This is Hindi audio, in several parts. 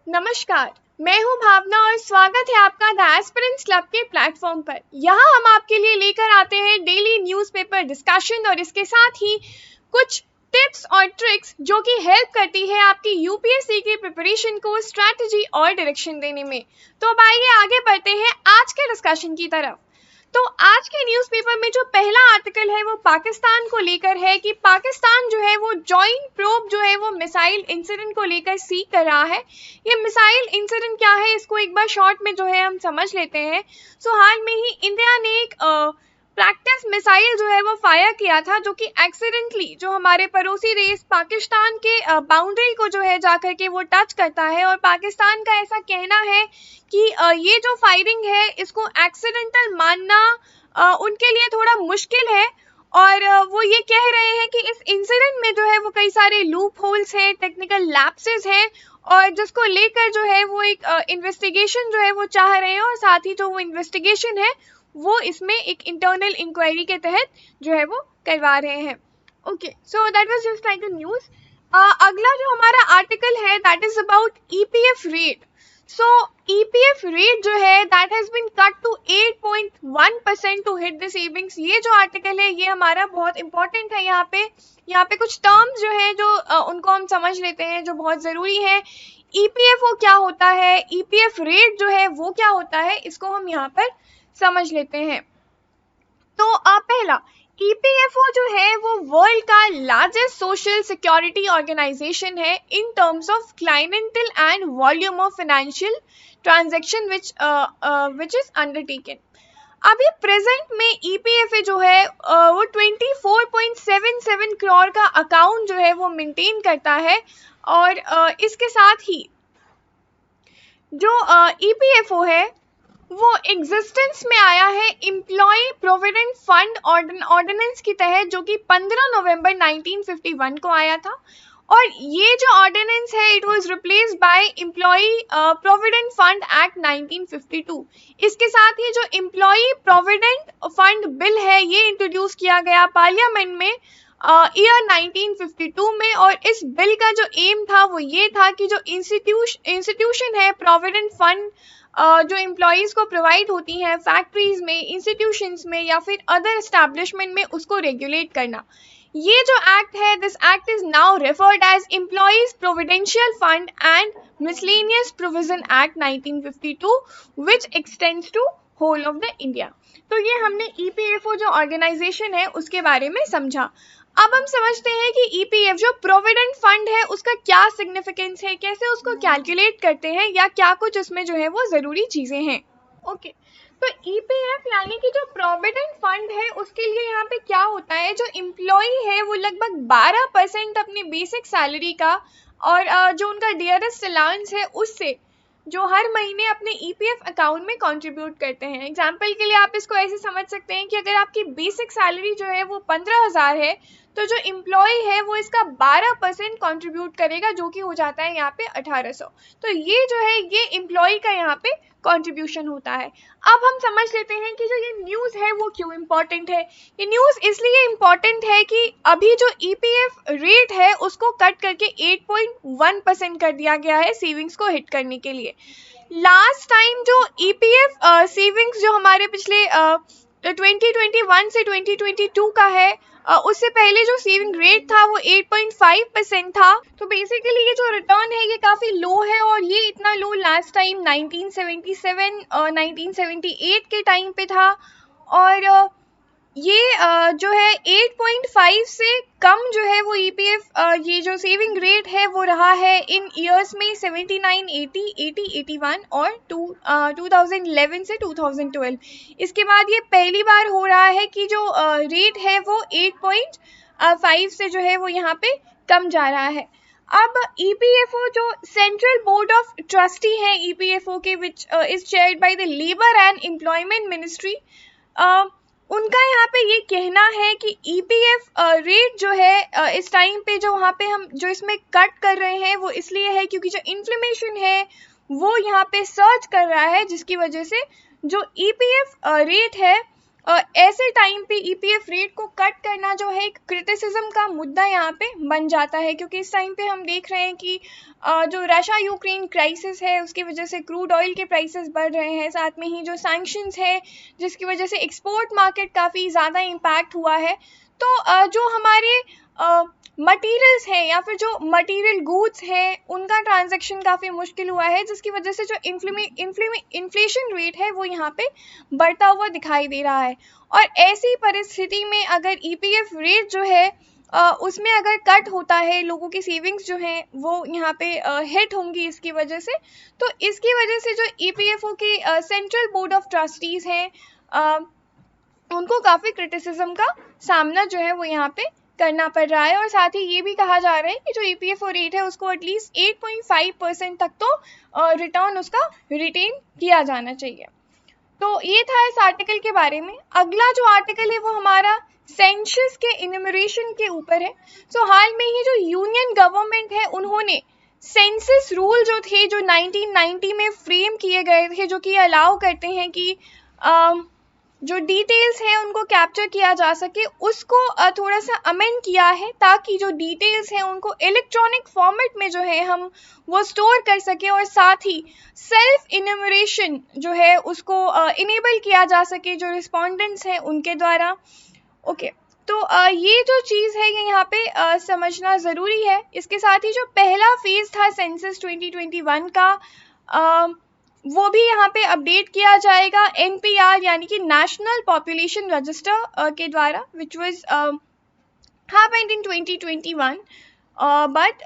नमस्कार, मैं हूं भावना और स्वागत है आपका द एस्पिरेंट्स क्लब के प्लेटफॉर्म पर। यहाँ हम आपके लिए लेकर आते हैं डेली न्यूज़पेपर डिस्कशन और इसके साथ ही कुछ टिप्स और ट्रिक्स जो कि हेल्प करती है आपकी यूपीएससी की प्रिपरेशन को स्ट्रैटेजी और डायरेक्शन देने में। तो अब आइए आगे बढ़ते हैं आज के डिस्कशन की तरफ। तो आज के न्यूज़पेपर में जो पहला आर्टिकल है वो पाकिस्तान को लेकर है कि पाकिस्तान जो है वो जॉइंट प्रोब जो है वो मिसाइल इंसिडेंट को लेकर सीख कर रहा है। ये मिसाइल इंसिडेंट क्या है इसको एक बार शॉर्ट में जो है हम समझ लेते हैं। हाल में ही इंडिया ने एक प्रैक्टिस मिसाइल जो है वो फायर किया था जो कि एक्सीडेंटली जो हमारे पड़ोसी देश पाकिस्तान के बाउंड्री को जो है जाकर के वो टच करता है और पाकिस्तान का ऐसा कहना है कि ये जो फायरिंग है इसको एक्सीडेंटल मानना उनके लिए थोड़ा मुश्किल है और वो ये कह रहे हैं कि इस इंसिडेंट में जो है वो कई सारे लूप होल्स हैं, टेक्निकल लैप्सेस हैं और जिसको लेकर जो है वो एक इन्वेस्टिगेशन जो है वो चाह रहे हैं और साथ ही जो वो इन्वेस्टिगेशन है वो इसमें एक इंटरनल इंक्वायरी के तहत जो है वो करवा रहे हैं। Okay, so that was just like the news. अगला जो हमारा आर्टिकल है that is about EPF rate. So EPF rate जो है that has been cut to 8.1% to hit the savings. ये जो आर्टिकल है ये हमारा बहुत इंपॉर्टेंट है। यहाँ पे कुछ टर्म्स जो है जो उनको हम समझ लेते हैं जो बहुत ज़रूरी है। ईपीएफओ क्या होता है, ईपीएफ रेट जो है वो क्या होता है, इसको हम यहाँ पर समझ लेते हैं। तो पहला ईपीएफओ जो है वो वर्ल्ड का लार्जेस्ट सोशल सिक्योरिटी ऑर्गेनाइजेशन है in terms of clientele and volume of financial transaction which is undertaken. अभी प्रेजेंट में ईपीएफए जो है वो 24.77 करोड़ का अकाउंट जो है वो मेंटेन करता है और इसके साथ ही जो ईपीएफओ है वो एग्जिस्टेंस में आया है एम्प्लॉय प्रोविडेंट फंड ऑर्डिनेंस के तहत जो कि 15 नवंबर 1951 को आया था और ये जो ऑर्डिनेंस है it was replaced by employ provident fund act 1952। इसके साथ ही जो एम्प्लॉय प्रोविडेंट फंड बिल है ये इंट्रोड्यूस किया गया पार्लियामेंट में ईयर 1952 में और इस बिल का जो एम था वो ये था कि जो इंस्टीट्यूशन है प्रोविडेंट फंड जो एम्प्लॉयज को प्रोवाइड होती हैं फैक्ट्रीज में, इंस्टीट्यूशंस में या फिर अदर एस्टैब्लिशमेंट में उसको रेगुलेट करना। ये जो एक्ट है this act is now referred as employees providential fund and miscellaneous provision act 1952 which extends to whole of the India. तो ये हमने ईपीएफओ जो ऑर्गेनाइजेशन है उसके बारे में समझा। अब हम समझते हैं कि ईपीएफ जो प्रोविडेंट फंड है उसका क्या सिग्निफिकेंस है, कैसे उसको कैलकुलेट करते हैं या क्या कुछ उसमें जो है वो ज़रूरी चीज़ें हैं। ओके, तो ईपीएफ यानी कि जो प्रोविडेंट फंड है उसके लिए यहाँ पे क्या होता है, जो एम्प्लॉई है वो लगभग 12% अपनी बेसिक सैलरी का और जो उनका डियरेस्ट अलाउंस है उससे जो हर महीने अपने ईपीएफ अकाउंट में कंट्रीब्यूट करते हैं। एग्जाम्पल के लिए आप इसको ऐसे समझ सकते हैं कि अगर आपकी बेसिक सैलरी जो है वो 15,000 है तो जो एम्प्लॉय है वो इसका 12% कंट्रीब्यूट करेगा जो कि हो जाता है यहाँ पे 1800। तो ये जो है ये एम्प्लॉय का यहाँ पे कंट्रीब्यूशन होता है। अब हम समझ लेते हैं कि जो ये न्यूज़ है वो क्यों इम्पॉर्टेंट है। ये न्यूज़ इसलिए इम्पॉर्टेंट है कि अभी जो ईपीएफ रेट है उसको कट करके 8.1% कर दिया गया है सेविंग्स को हिट करने के लिए। लास्ट टाइम जो ईपीएफ सेविंग्स जो हमारे पिछले 2021 से 2022 का है उससे पहले जो सेविंग रेट था वो 8.5% था। तो बेसिकली ये जो रिटर्न है ये काफ़ी लो है और ये इतना लो लास्ट टाइम 1977 और 1978 के टाइम पे था और ये जो है 8.5 से कम जो है वो ईपीएफ ये जो सेविंग रेट है वो रहा है इन ईयर्स में 79, 80, 80, 81 और 2011 से 2012। इसके बाद ये पहली बार हो रहा है कि जो रेट है वो 8.5 से जो है वो यहाँ पे कम जा रहा है। अब ईपीएफओ जो सेंट्रल बोर्ड ऑफ ट्रस्टी है ईपीएफओ के which is chaired by the labour and employment ministry, उनका यहाँ पे ये कहना है कि ईपीएफ रेट जो है इस टाइम पे जो वहाँ पे हम जो इसमें कट कर रहे हैं वो इसलिए है क्योंकि जो इन्फ्लेमेशन है वो यहाँ पे सर्च कर रहा है जिसकी वजह से जो ईपीएफ रेट है ऐसे टाइम पे ईपीएफ रेट को कट करना जो है एक क्रिटिसिज्म का मुद्दा यहाँ पे बन जाता है, क्योंकि इस टाइम पे हम देख रहे हैं कि जो रशिया यूक्रेन क्राइसिस है उसकी वजह से क्रूड ऑयल के प्राइसेस बढ़ रहे हैं, साथ में ही जो सैंक्शंस है जिसकी वजह से एक्सपोर्ट मार्केट काफ़ी ज़्यादा इम्पैक्ट हुआ है। तो जो हमारे मटेरियल्स है या फिर जो मटेरियल गुड्स है उनका ट्रांजैक्शन काफ़ी मुश्किल हुआ है, जिसकी वजह से जो इन्फ्लेशन रेट है वो यहाँ पे बढ़ता हुआ दिखाई दे रहा है। और ऐसी परिस्थिति में अगर ईपीएफ रेट जो है उसमें अगर कट होता है, लोगों की सेविंग्स जो हैं वो यहाँ पे हिट होंगी इसकी वजह से। तो इसकी वजह से जो ईपीएफओ के सेंट्रल बोर्ड ऑफ ट्रस्टीज़ हैं उनको काफ़ी क्रिटिसिज्म का सामना जो है वो यहाँ पे करना पड़ रहा है। और साथ ही ये भी कहा जा रहा है कि जो ईपीएफओ रेट है उसको एटलीस्ट 8.5% तक तो रिटर्न उसका रिटेन किया जाना चाहिए। तो ये था इस आर्टिकल के बारे में। अगला जो आर्टिकल है वो हमारा सेंसस के इन्यूमरेशन के ऊपर है। सो हाल में ही जो यूनियन गवर्नमेंट है उन्होंने सेंसस रूल जो थे जो 1990 में फ्रेम किए गए थे, जो कि अलाउ करते हैं कि जो डिटेल्स हैं उनको कैप्चर किया जा सके, उसको थोड़ा सा अमेंड किया है ताकि जो डिटेल्स हैं उनको इलेक्ट्रॉनिक फॉर्मेट में जो है हम वो स्टोर कर सके, और साथ ही सेल्फ इन्यूमरेशन जो है उसको इनेबल किया जा सके जो रिस्पोंडेंट्स हैं उनके द्वारा। ओके, तो ये जो चीज़ है ये यहाँ पे समझना ज़रूरी है। इसके साथ ही जो पहला फेज़ था सेंसस 2021 का वो भी यहाँ पे अपडेट किया जाएगा एनपीआर यानी कि नेशनल पॉपुलेशन रजिस्टर के द्वारा, which was happened in 2021 but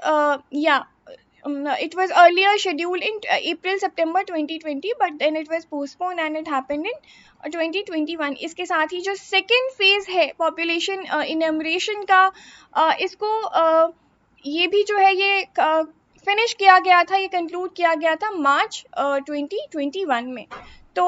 it was earlier scheduled in April-September 2020 but then it was postponed and it happened in 2021। इसके साथ ही जो सेकेंड फेज है पॉपुलेशन इनमरेशन का इसको ये भी जो है ये फिनिश किया गया था, ये कंक्लूड किया गया था मार्च 2021 में। तो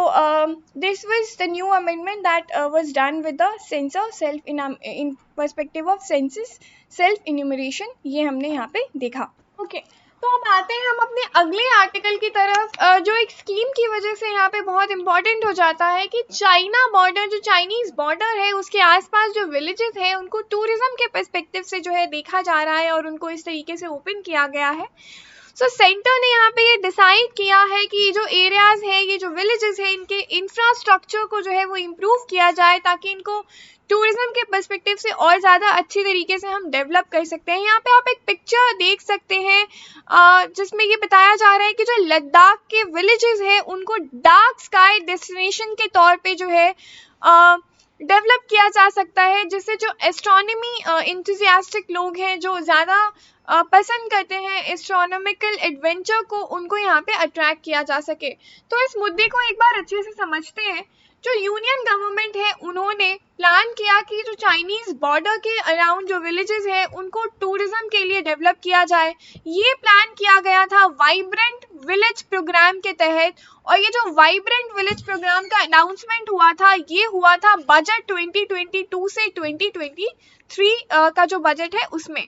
this was the new amendment that was done with the census self in perspective of census self enumeration, ये हमने यहाँ पे देखा। ओके, तो अब आते हैं हम अपने अगले आर्टिकल की तरफ, जो एक स्कीम की वजह से यहाँ पे बहुत इंपॉर्टेंट हो जाता है कि चाइना बॉर्डर, जो चाइनीज बॉर्डर है उसके आसपास जो विलेजेस हैं उनको टूरिज्म के पर्सपेक्टिव से जो है देखा जा रहा है और उनको इस तरीके से ओपन किया गया है। सो सेंटर ने यहाँ पे ये डिसाइड किया है कि ये जो एरियाज हैं, ये जो विलेजेस हैं, इनके इंफ्रास्ट्रक्चर को जो है वो इम्प्रूव किया जाए ताकि इनको टूरिज्म के पर्सपेक्टिव से और ज़्यादा अच्छी तरीके से हम डेवलप कर सकते हैं। यहाँ पे आप एक पिक्चर देख सकते हैं जिसमें ये बताया जा रहा है कि जो लद्दाख के विलेजेस हैं उनको डार्क स्काई डेस्टिनेशन के तौर पे जो है डेवलप किया जा सकता है, जिससे जो एस्ट्रोनॉमी इंथुजियास्टिक लोग हैं जो ज़्यादा पसंद करते हैं एस्ट्रोनॉमिकल एडवेंचर को, उनको यहाँ पे अट्रैक्ट किया जा सके। तो इस मुद्दे को एक बार अच्छे से समझते हैं। जो यूनियन गवर्नमेंट है उन्होंने प्लान किया कि जो चाइनीज बॉर्डर के अराउंड जो विलेजेस हैं उनको टूरिज्म के लिए डेवलप किया जाए। ये प्लान किया गया था वाइब्रेंट विलेज प्रोग्राम के तहत, और ये जो वाइब्रेंट विलेज प्रोग्राम का अनाउंसमेंट हुआ था ये हुआ था बजट 2022 से 2023 का जो बजट है उसमें।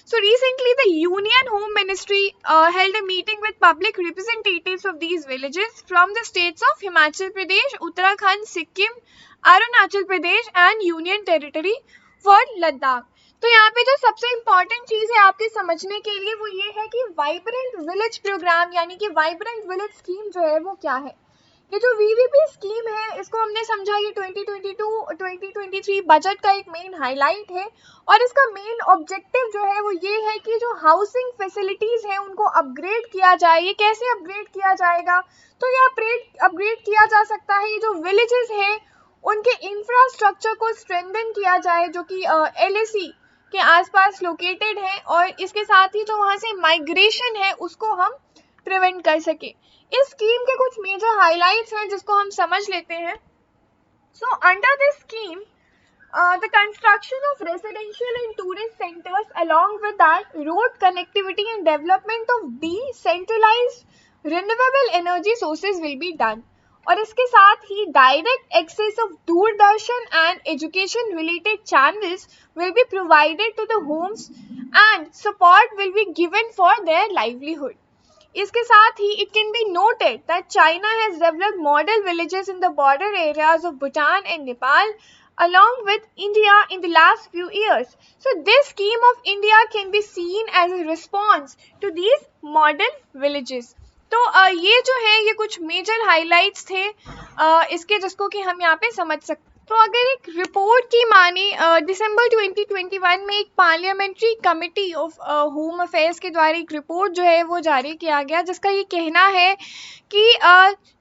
So recently the Union Home Ministry held a meeting with public representatives of these villages from the states of Himachal Pradesh, Uttarakhand, Sikkim, Arunachal Pradesh and Union Territory for Ladakh। तो यहाँ पे जो सबसे इम्पॉर्टेंट चीज़ है आपके समझने के लिए वो ये है कि वाइब्रेंट विलेज प्रोग्राम यानी कि वाइब्रेंट विलेज स्कीम जो है वो क्या है। ये जो वीवीपी स्कीम है इसको हमने समझा ये 2022-2023 बजट का एक मेन हाईलाइट है, और इसका मेन ऑब्जेक्टिव जो है वो ये है कि जो हाउसिंग फैसिलिटीज़ हैं उनको अपग्रेड किया जाए। ये कैसे अपग्रेड किया जाएगा, तो ये अपग्रेड किया जा सकता है, ये जो विलेजेस हैं उनके इंफ्रास्ट्रक्चर को स्ट्रेंथन किया जाए जो कि LAC के आसपास लोकेटेड है, और इसके साथ ही जो वहाँ से माइग्रेशन है उसको हम प्रिवेंट कर सके। इस स्कीम के कुछ मेजर हाइलाइट्स हैं जिसको हम समझ लेते हैं। So under this scheme the construction of residential and tourist centers along with that road connectivity and development of decentralized renewable energy sources will be done, और इसके साथ ही direct access of Doordarshan and education related channels will be provided to the homes and support will be given for their livelihood. इसके साथ ही it can be noted that China has developed model villages in the border areas of Bhutan and Nepal along with India in the last few years. So this scheme of India can be seen as a response to these model villages. तो ये जो है ये कुछ मेजर हाइलाइट्स थे इसके जिसको कि हम यहाँ पे समझ सकते। तो अगर एक रिपोर्ट की माने दिसंबर 2021 में एक parliamentary committee of home affairs के द्वारा एक रिपोर्ट जो है वो जारी किया गया जिसका ये कहना है कि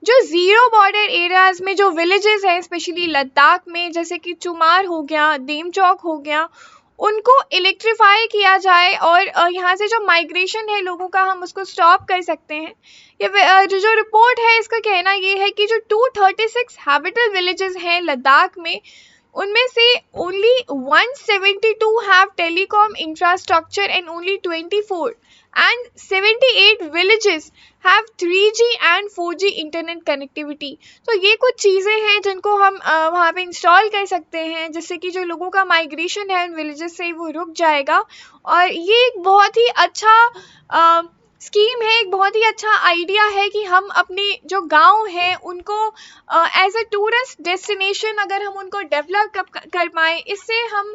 जो ज़ीरो बॉर्डर एरियाज में जो विलेजेस हैं स्पेशली लद्दाख में जैसे कि चुमार हो गया, देमचौक हो गया, उनको इलेक्ट्रीफाई किया जाए और यहाँ से जो माइग्रेशन है लोगों का हम उसको स्टॉप कर सकते हैं। ये जो रिपोर्ट है इसका कहना ये है कि जो 236 हैबिटेबल विलेजेस हैं लद्दाख में उनमें से only 172 have telecom infrastructure and only 24 and 78 villages have 3G and 4G internet connectivity. तो ये कुछ चीज़ें हैं जिनको हम वहाँ पे इंस्टॉल कर सकते हैं जिससे कि जो लोगों का माइग्रेशन है उन विलेजेस से वो रुक जाएगा। और ये एक बहुत ही अच्छा स्कीम है, एक बहुत ही अच्छा आइडिया है कि हम अपने जो गांव हैं उनको एज अ टूरिस्ट डेस्टिनेशन अगर हम उनको डेवलप कर पाएँ, इससे हम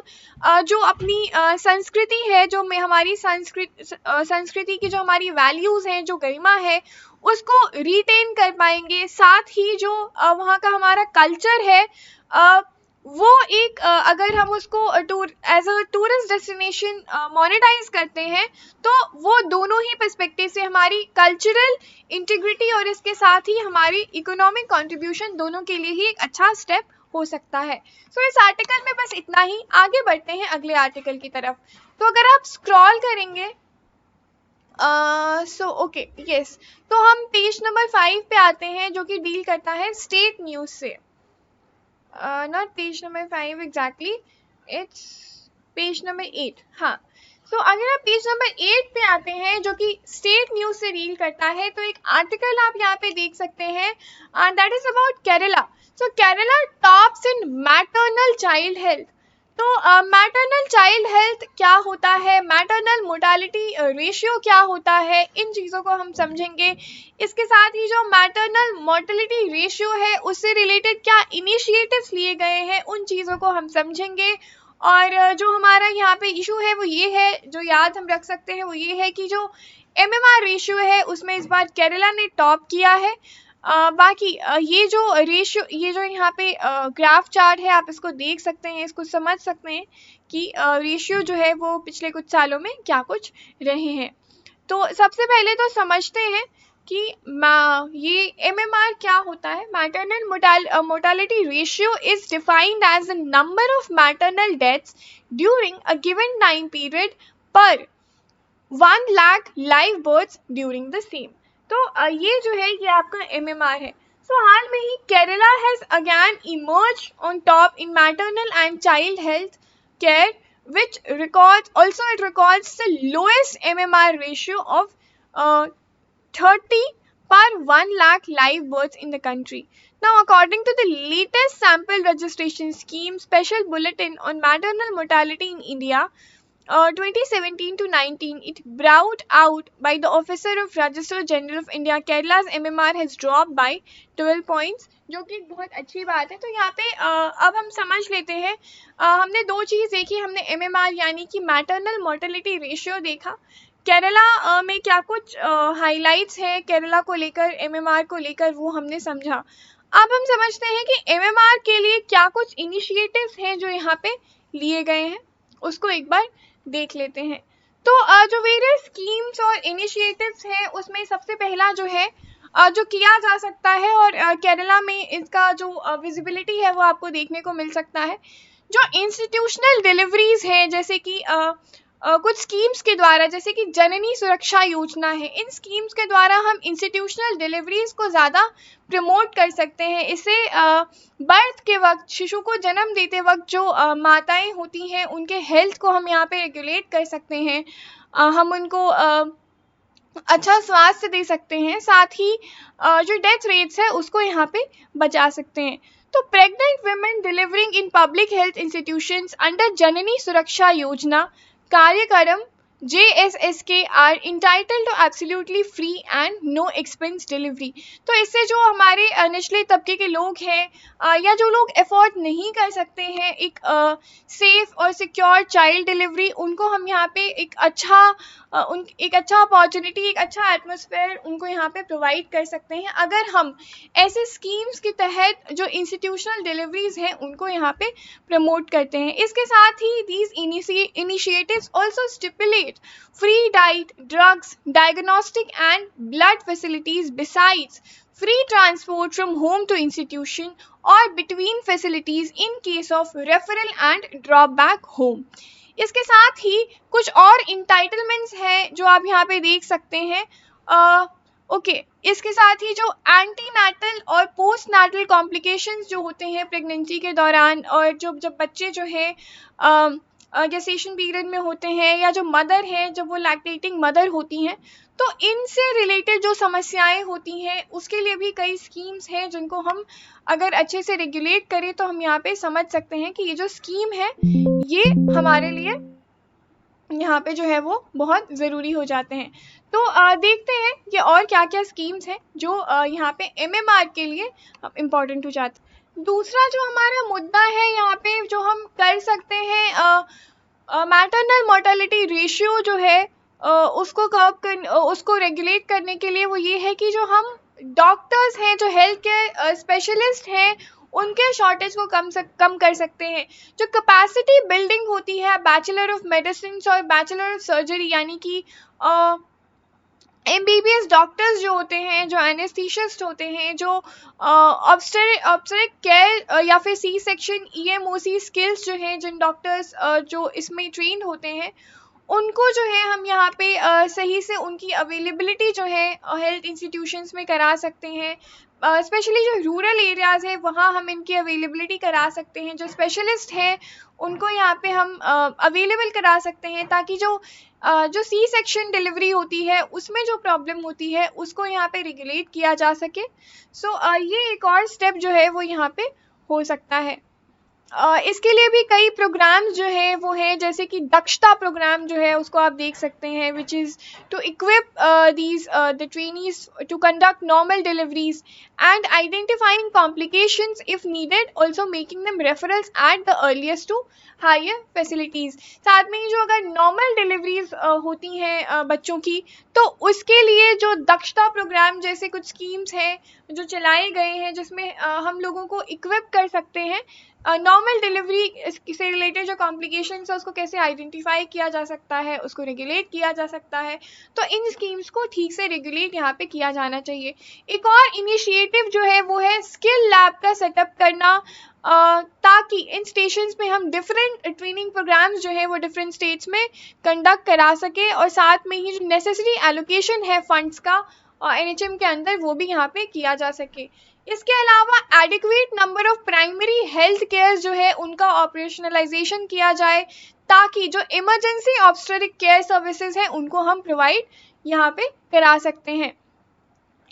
जो अपनी संस्कृति है, जो हमारी संस्कृति की जो हमारी वैल्यूज़ हैं, जो गरिमा है, उसको रिटेन कर पाएंगे। साथ ही जो वहाँ का हमारा कल्चर है वो एक अगर हम उसको as a tourist destination monetize करते हैं तो वो दोनों ही पर्सपेक्टिव से हमारी कल्चरल इंटीग्रिटी और इसके साथ ही हमारी इकोनॉमिक कंट्रीब्यूशन दोनों के लिए ही एक अच्छा स्टेप हो सकता है। सो इस आर्टिकल में बस इतना ही। आगे बढ़ते हैं अगले आर्टिकल की तरफ। तो अगर आप स्क्रॉल करेंगे ओके यस, तो हम पेज नंबर 5 पे आते हैं जो कि डील करता है स्टेट न्यूज़ से। not page number 5 exactly, it's page number 8। हाँ, so अगर आप पेज नंबर 8 पे आते हैं जो कि स्टेट न्यूज़ से डील करता है तो एक आर्टिकल आप यहाँ पे देख सकते हैं that is about Kerala. So Kerala tops in maternal child health. तो मैटरनल चाइल्ड हेल्थ क्या होता है, मैटरनल मोर्टालिटी रेशियो क्या होता है, इन चीज़ों को हम समझेंगे। इसके साथ ही जो मैटरनल मोर्टालिटी रेशियो है उससे रिलेटेड क्या इनिशिएटिव्स लिए गए हैं उन चीज़ों को हम समझेंगे। और जो हमारा यहाँ पे इशू है वो ये है, जो याद हम रख सकते हैं वो ये है कि जो MMR रेशियो है उसमें इस बार केरला ने टॉप किया है। बाकी ये जो रेशियो, ये जो यहाँ पे ग्राफ चार्ट है आप इसको देख सकते हैं, इसको समझ सकते हैं कि रेशियो जो है वो पिछले कुछ सालों में क्या कुछ रहे हैं। तो सबसे पहले तो समझते हैं कि ये MMR क्या होता है। Maternal mortality ratio is defined as the number of maternal deaths during a given time period per 1 lakh live births during the same. तो ये जो है ये आपका MMR है। सो हाल में ही Kerala has again emerge on top in maternal and child health care which records the lowest MMR ratio of 30 per 1 lakh live births in the country. Now, according to the latest sample registration scheme special bulletin on maternal mortality in India 2017 to 19, it brought out by the Officer of Register General of India, Kerala's MMR has dropped by 12 points, जो कि बहुत अच्छी बात है। तो यहाँ पे अब हम समझ लेते हैं, हमने दो चीज़ देखी, हमने MMR यानी कि मैटरनल मोर्टेलिटी रेशियो देखा, केरला में क्या कुछ हाइलाइट्स हैं केरला को लेकर, MMR को लेकर, वो हमने समझा। अब हम समझते हैं कि MMR के लिए क्या कुछ इनिशिएटिव्स हैं जो यहाँ पे लिए गए हैं, उसको एक बार देख लेते हैं। तो जो वेरियस स्कीम्स और इनिशिएटिव्स हैं उसमें सबसे पहला जो है जो किया जा सकता है और केरला में इसका जो विजिबिलिटी है वो आपको देखने को मिल सकता है, जो इंस्टीट्यूशनल डिलीवरीज हैं जैसे कि कुछ स्कीम्स के द्वारा, जैसे कि जननी सुरक्षा योजना है, इन स्कीम्स के द्वारा हम इंस्टीट्यूशनल डिलीवरीज को ज़्यादा प्रमोट कर सकते हैं। इससे बर्थ के वक्त, शिशु को जन्म देते वक्त जो माताएं होती हैं उनके हेल्थ को हम यहाँ पे रेगुलेट कर सकते हैं, हम उनको अच्छा स्वास्थ्य दे सकते हैं, साथ ही जो डेथ रेट्स है उसको यहाँ पे बचा सकते हैं। तो pregnant women delivering in public health institutions under Janani Suraksha Yojana कार्यक्रम JSSK are entitled to absolutely free and no expense delivery। तो इससे जो हमारे निचले तबके के लोग हैं या जो लोग अफोर्ड नहीं कर सकते हैं एक सेफ और सिक्योर चाइल्ड डिलीवरी, उनको हम यहाँ पे एक अच्छा अपॉर्चुनिटी, एक अच्छा एटमॉस्फेयर उनको यहाँ पे प्रोवाइड कर सकते हैं अगर हम ऐसे स्कीम्स के तहत जो इंस्टीट्यूशनल डिलीवरीज हैं उनको यहाँ पे प्रमोट करते हैं। इसके साथ ही these initiatives also stipulate free diet, drugs, diagnostic and blood facilities besides free transport from home to institution or between facilities in case of referral and drop back home। इसके साथ ही कुछ और इंटाइटलमेंट्स हैं जो आप यहाँ पे देख सकते हैं। इसके साथ ही जो एंटी नाटल और पोस्ट नाटल कॉम्प्लिकेशंस जो होते हैं प्रेगनेंसी के दौरान, और जब बच्चे जो है जेस्टेशन पीरियड में होते हैं या जो मदर है जब वो लैक्टेटिंग मदर होती हैं, तो इनसे रिलेटेड जो समस्याएं होती हैं उसके लिए भी कई स्कीम्स हैं जिनको हम अगर अच्छे से रेगुलेट करें तो हम यहाँ पे समझ सकते हैं कि ये जो स्कीम है ये हमारे लिए यहाँ पे जो है वो बहुत ज़रूरी हो जाते हैं। तो देखते हैं कि और क्या क्या स्कीम्स हैं जो यहाँ पे MMR के लिए इम्पॉर्टेंट हो जाते हैं। दूसरा जो हमारा मुद्दा है यहाँ पे जो हम कर सकते हैं मैटरनल मोर्टेलिटी रेशियो जो है उसको रेगुलेट करने के लिए वो ये है कि जो हम डॉक्टर्स हैं, जो हेल्थ केयर स्पेशलिस्ट हैं, उनके शॉर्टेज को कम कर सकते हैं। जो कैपेसिटी बिल्डिंग होती है बैचलर ऑफ मेडिसिन और बैचलर ऑफ सर्जरी यानी कि MBBS डॉक्टर्स जो होते हैं, जो एनेस्थीसिस्ट होते हैं, जो ऑब्स्टेरिक केयर या फिर सी सेक्शन EMOC स्किल्स जो हैं, जिन डॉक्टर्स जो इसमें ट्रेंड होते हैं, उनको जो है हम यहाँ पे सही से उनकी अवेलेबिलिटी जो है हेल्थ इंस्टीट्यूशंस में करा सकते हैं। स्पेशली जो रूरल एरियाज़ है वहाँ हम इनकी अवेलेबिलिटी करा सकते हैं। जो स्पेशलिस्ट हैं उनको यहाँ पे हम अवेलेबल करा सकते हैं ताकि जो सी सेक्शन डिलीवरी होती है उसमें जो प्रॉब्लम होती है उसको यहाँ पे रेगुलेट किया जा सके। ये एक और स्टेप जो है वो यहाँ पे हो सकता है। इसके लिए भी कई प्रोग्राम्स जो है वो है, जैसे कि दक्षता प्रोग्राम जो है उसको आप देख सकते हैं, which is to equip the trainees to conduct normal deliveries and identifying complications if needed, also making them referrals at the earliest to higher facilities. साथ में ही जो अगर नॉर्मल डिलीवरीज होती हैं बच्चों की, तो उसके लिए जो दक्षता प्रोग्राम जैसे कुछ स्कीम्स हैं जो चलाए गए हैं जिसमें हम लोगों को इक्विप कर सकते हैं नॉर्मल डिलीवरी से रिलेटेड जो कॉम्प्लिकेशंस है उसको कैसे आइडेंटिफाई किया जा सकता है, उसको रेगुलेट किया जा सकता है। तो इन स्कीम्स को ठीक से रेगुलेट यहाँ पे किया जाना चाहिए। एक और इनिशिएटिव जो है वो है स्किल लैब का सेटअप करना, ताकि इन स्टेशंस पे हम डिफरेंट ट्रेनिंग प्रोग्राम्स जो है वो डिफरेंट स्टेट्स में कंडक्ट करा सके, और साथ में ही जो नेसेसरी एलोकेशन है फंड्स का NHM के अंदर वो भी यहाँ पे किया जा सके। इसके अलावा adequate number of primary health care जो है उनका ऑपरेशनलाइजेशन किया जाए, ताकि जो इमरजेंसी ऑब्स्टेरिक केयर सर्विसेज हैं उनको हम प्रोवाइड यहाँ पे करा सकते हैं।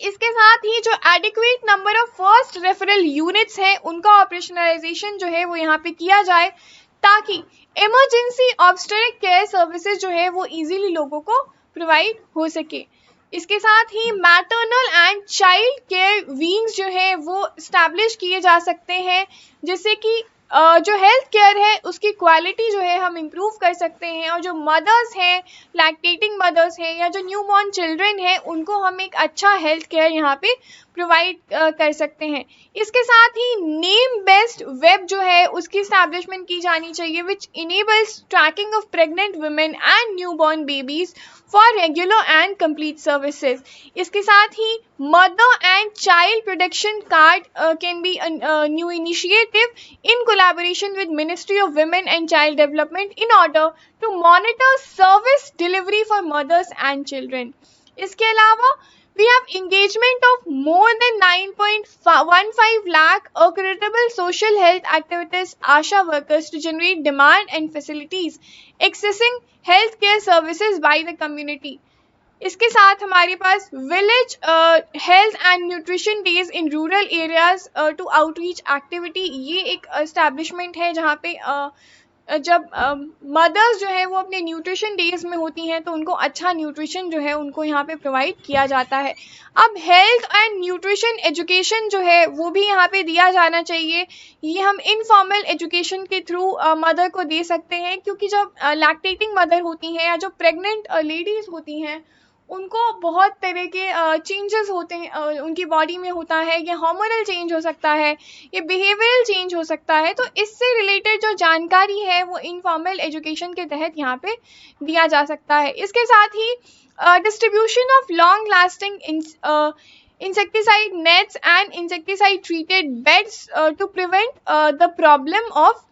इसके साथ ही जो adequate number of first referral units हैं उनका ऑपरेशनलाइजेशन जो है वो यहाँ पे किया जाए, ताकि इमरजेंसी ऑब्स्टेरिक केयर सर्विसेज जो है वो इजीली लोगों को प्रोवाइड हो सके। इसके साथ ही maternal and child care wings जो है वो इस्टेब्लिश किए जा सकते हैं, जिससे कि जो हेल्थ केयर है उसकी क्वालिटी जो है हम इम्प्रूव कर सकते हैं, और जो मदर्स हैं, लैक्टेटिंग मदर्स हैं या जो न्यू बॉर्न चिल्ड्रन हैं, उनको हम एक अच्छा हेल्थ केयर यहाँ पे प्रोवाइड कर सकते हैं। इसके साथ ही नेम बेस्ड वेब जो है उसकी इस्टेब्लिशमेंट की जानी चाहिए, which enables tracking of pregnant women and new born babies for regular and complete services. इसके साथ ही mother and child protection card can be new initiative in collaboration with ministry of women and child development in order to monitor service delivery for mothers and children. इसके अलावा we have engagement of more than 9.15 lakh accreditable social health activities ASHA workers to generate demand and facilities accessing healthcare services by the community। इसके साथ हमारे पास village health and nutrition days in rural areas to outreach activity, ये एक एस्टैब्लिशमेंट है जहाँ पे जब मदर्स जो है वो अपने न्यूट्रिशन डेज में होती हैं तो उनको अच्छा न्यूट्रिशन जो है उनको यहाँ पे प्रोवाइड किया जाता है। अब हेल्थ एंड न्यूट्रिशन एजुकेशन जो है वो भी यहाँ पे दिया जाना चाहिए। ये हम इनफॉर्मल एजुकेशन के थ्रू मदर को दे सकते हैं, क्योंकि जब लैक्टेटिंग मदर होती हैं या जो प्रेग्नेंट लेडीज़ होती हैं उनको बहुत तरह के चेंजेस होते हैं, उनकी बॉडी में होता है। ये हार्मोनल चेंज हो सकता है, ये बिहेवियरल चेंज हो सकता है। तो इससे रिलेटेड जो जानकारी है वो इनफॉर्मल एजुकेशन के तहत यहाँ पे दिया जा सकता है। इसके साथ ही distribution of long lasting insecticide nets and insecticide treated beds to prevent the problem of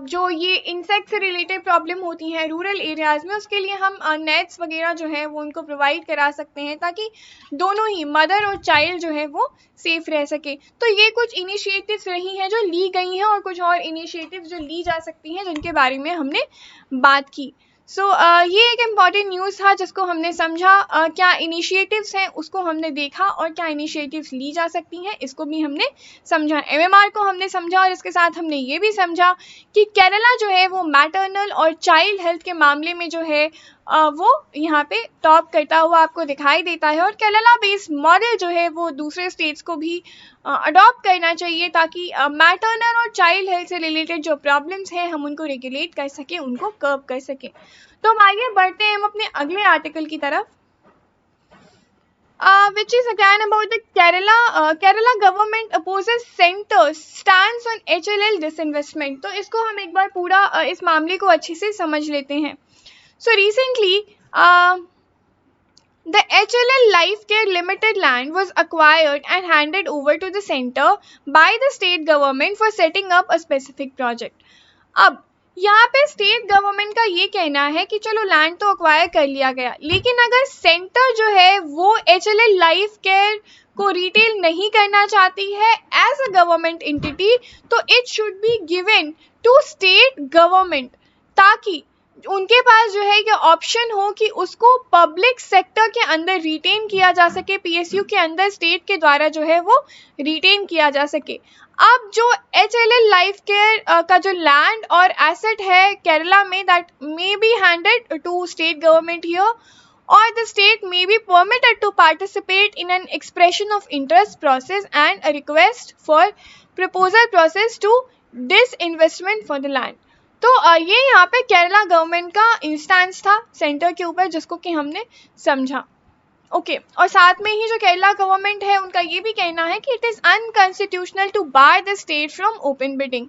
जो ये इंसेक्ट से रिलेटेड प्रॉब्लम होती हैं रूरल एरियाज़ में, उसके लिए हम नेट्स वगैरह जो है वो उनको प्रोवाइड करा सकते हैं ताकि दोनों ही मदर और चाइल्ड जो है वो सेफ रह सके। तो ये कुछ इनिशिएटिव्स रही हैं जो ली गई हैं, और कुछ और इनिशिएटिव्स जो ली जा सकती हैं जिनके बारे में हमने बात की। ये एक इम्पॉर्टेंट न्यूज़ था जिसको हमने समझा। क्या इनिशिएटिव्स हैं उसको हमने देखा, और क्या इनिशिएटिव्स ली जा सकती हैं इसको भी हमने समझा। MMR को हमने समझा, और इसके साथ हमने ये भी समझा कि केरला जो है वो मैटरनल और चाइल्ड हेल्थ के मामले में जो है वो यहाँ पे टॉप करता हुआ आपको दिखाई देता है। और केरला बेस्ड मॉडल जो है वो दूसरे स्टेट्स को भी अडॉप्ट करना चाहिए ताकि मैटरनल और चाइल्ड हेल्थ से रिलेटेड जो प्रॉब्लम्स हैं हम उनको रेगुलेट कर सकें, उनको कर्व कर सकें। तो हम आगे बढ़ते हैं हम अपने अगले आर्टिकल की तरफ, which is again about the Kerala government opposes center's stance on HLL disinvestment। तो इसको हम एक बार पूरा इस मामले को अच्छे से समझ लेते हैं। So recently, the HLL Life Care Limited land was acquired and handed over to the center by the state government for setting up a specific project। अब यहाँ पे स्टेट गवर्नमेंट का ये कहना है कि चलो लैंड तो अक्वायर कर लिया गया, लेकिन अगर सेंटर जो है वो HLL लाइफ केयर को रिटेल नहीं करना चाहती है एज अ गवर्नमेंट एंटिटी, तो it should be given to state government, ताकि उनके पास जो है ये ऑप्शन हो कि उसको पब्लिक सेक्टर के अंदर रिटेन किया जा सके, PSU के अंदर स्टेट के द्वारा जो है वो रिटेन किया जा सके। अब जो HLL लाइफ केयर का जो लैंड और एसेट है केरला में, that may be handed to state government here, or the state may be permitted to participate in an expression of interest process and a request for proposal process to disinvestment for the land। तो ये यहाँ पे केरला गवर्नमेंट का इंस्टेंस था सेंटर के ऊपर, जिसको कि हमने समझा। ओके और साथ में ही जो केरला गवर्नमेंट है उनका ये भी कहना है कि it is unconstitutional to bar the state from open bidding.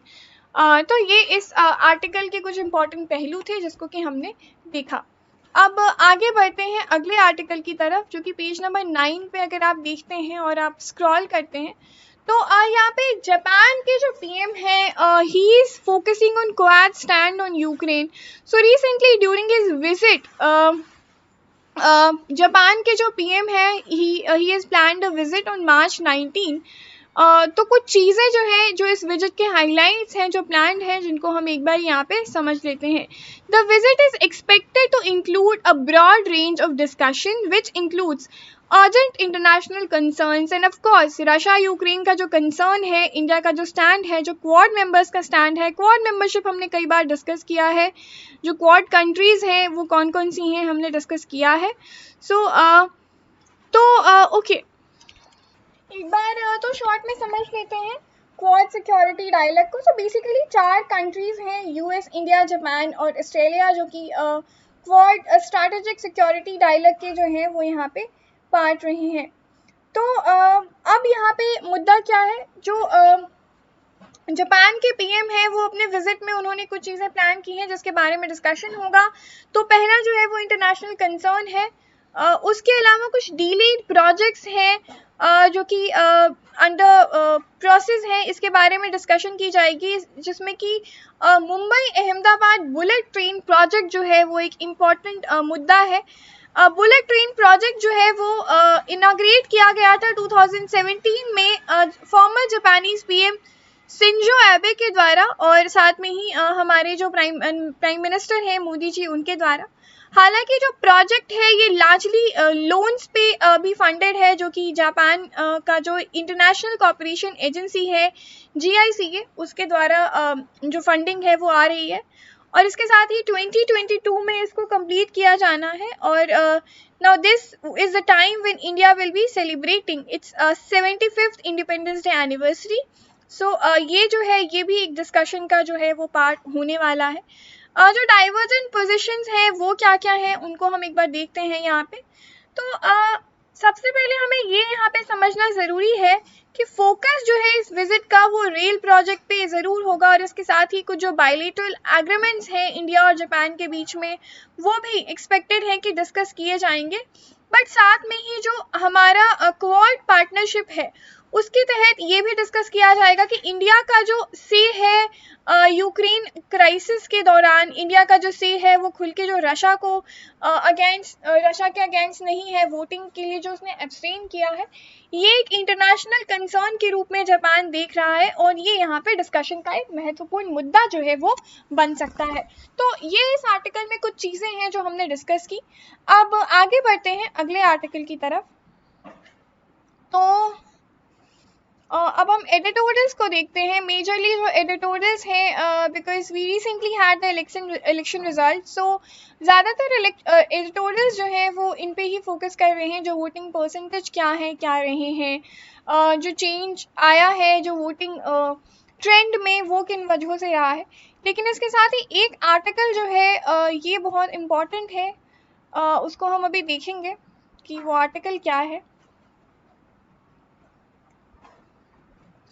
तो ये इस आर्टिकल के कुछ इंपॉर्टेंट पहलू थे जिसको कि हमने देखा। अब आगे बढ़ते हैं अगले आर्टिकल की तरफ, जो कि पेज नंबर 9 पे अगर आप देखते हैं और आप स्क्रॉल करते हैं तो यहाँ पे जापान के जो PM है he is focusing on quad stand on Ukraine. So recently during his visit Japan के जो PM है he is planned a visit on March 19। तो कुछ चीज़ें जो है जो इस विजिट के हाइलाइट्स हैं जो प्लान्ड हैं जिनको हम एक बार यहाँ पे समझ लेते हैं। The visit is expected to include a broad range of discussion which includes urgent international concerns and of course Russia Ukraine का जो कंसर्न है, इंडिया का जो स्टैंड है, जो क्वाड मेंबर्स का स्टैंड है। क्वाड मेंबरशिप हमने कई बार डिस्कस किया है, जो क्वाड कंट्रीज़ हैं वो कौन कौन सी हैं हमने डिस्कस किया है। ओके एक बार तो शॉर्ट में समझ लेते हैं क्वाड सिक्योरिटी डायलॉग को। सो बेसिकली 4 कंट्रीज़ हैं, US, इंडिया, जापान और ऑस्ट्रेलिया, जो कि क्वाड स्ट्रैटेजिक सिक्योरिटी डायलॉग के जो हैं वो यहाँ पे पार्ट रहे हैं। तो अब यहाँ पे मुद्दा क्या है, जो जापान के PM है वो अपने विजिट में उन्होंने कुछ चीज़ें प्लान की हैं जिसके बारे में डिस्कशन होगा। तो पहला जो है वो इंटरनेशनल कंसर्न है, उसके अलावा कुछ डीलीड प्रोजेक्ट्स हैं जो कि अंडर प्रोसेस है, इसके बारे में डिस्कशन की जाएगी, जिसमें कि Mumbai Ahmedabad bullet train project जो है वो एक इम्पॉर्टेंट मुद्दा है। बुलेट ट्रेन प्रोजेक्ट जो है वो इनाग्रेट किया गया था 2017 में फॉर्मर जापानीज PM शिंजो एबे के द्वारा, और साथ में ही हमारे जो प्राइम मिनिस्टर हैं मोदी जी उनके द्वारा। हालांकि जो प्रोजेक्ट है ये लार्जली लोन्स पे भी फंडेड है, जो कि जापान का जो इंटरनेशनल कोऑपरेशन एजेंसी है GICA उसके द्वारा जो फंडिंग है वो आ रही है। और इसके साथ ही 2022 में इसको कंप्लीट किया जाना है। और now this is the time when India will be celebrating its 75th independence day anniversary. So ये जो है ये भी एक डिस्कशन का जो है वो पार्ट होने वाला है। जो डाइवर्जेंट पोजीशंस हैं वो क्या क्या हैं उनको हम एक बार देखते हैं यहाँ पे। तो सबसे पहले हमें ये यहाँ पे समझना ज़रूरी है कि फोकस जो है इस विजिट का वो रेल प्रोजेक्ट पे ज़रूर होगा, और इसके साथ ही कुछ जो बायलैटरल एग्रीमेंट्स हैं इंडिया और जापान के बीच में वो भी एक्सपेक्टेड है कि डिस्कस किए जाएंगे। बट साथ में ही जो हमारा क्वाड पार्टनरशिप है उसके तहत ये भी डिस्कस किया जाएगा कि इंडिया का जो से है यूक्रेन क्राइसिस के दौरान इंडिया का जो से है वो खुल के जो रशिया को रशिया के अगेंस्ट नहीं है, वोटिंग के लिए जो उसने एब्सटेन किया है, ये एक इंटरनेशनल कंसर्न के रूप में जापान देख रहा है और ये यहाँ पे डिस्कशन का एक महत्वपूर्ण मुद्दा जो है वो बन सकता है। तो ये इस आर्टिकल में कुछ चीज़ें हैं जो हमने डिस्कस की। अब आगे बढ़ते हैं अगले आर्टिकल की तरफ। तो अब हम एडिटोरियल्स को देखते हैं। मेजरली जो एडिटोरियल्स हैं, because we recently had the election result, so ज़्यादातर एडिटोरियल्स जो हैं वो इन पे ही फोकस कर रहे हैं, जो वोटिंग परसेंटेज क्या रहे हैं, जो चेंज आया है जो वोटिंग ट्रेंड में वो किन वजहों से रहा है। लेकिन इसके साथ ही एक आर्टिकल जो है ये बहुत इम्पॉर्टेंट है, उसको हम अभी देखेंगे कि वो आर्टिकल क्या है।